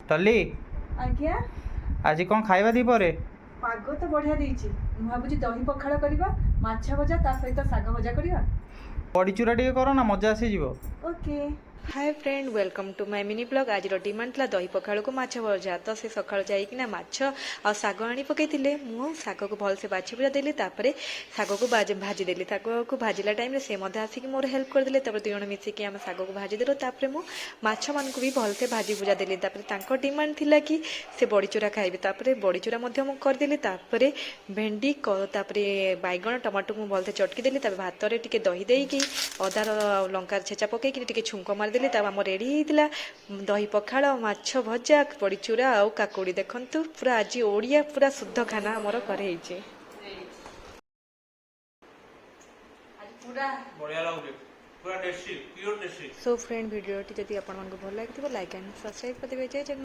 टली आज्ञा आज कौन खाइबा दी परे पाग तो बढ़िया देइछि मु भाबुछि दही पखाळ करबा माछ भजा ता सहित साग भजा करबा बड़ी चूरा टे करो ना मजा आसी जीवो। Okay. Hi friend welcome to my mini blog. आज डिमांड था दही पखाड़ को माछ भजा तो से सकाळ जाइकिना माछ आ साग आनी पकईले मु साग को भलसे बाछि बुझा देली तापरे साग को भाजी देली साग को भाजिला टाइम रे से मध्य आसिक मोर हेल्प कर देले तापर दुई जण मिसिकी आम साग को भाजी देलो तापरे मु माछ मान को भी भलसे भाजी बुझा देली तापरे तांको डिमांड थिला कि से बड़ी चूरा खाइबे तापरे बड़ी चूरा मध्य मु कर देली तापरे भेंडी तापरे बैगण टमाटो मु भलसे चटकी देली तापर भात रे टिके दही देइकी अदा लंका छेचा पकईकी टिके छुंक मार देली तब आम रेडी होता दही पखाड़ माछ भजा बड़ी चूरा आउ काकुड़ी देखंतु पूरा आज ओडिया पूरा शुद्ध खाना आमर करे सो फ्रेंड वीडियो जदि आपको भल लगी लाइक एंड सब्सक्राइब कर देवे। जय जगन्नाथ।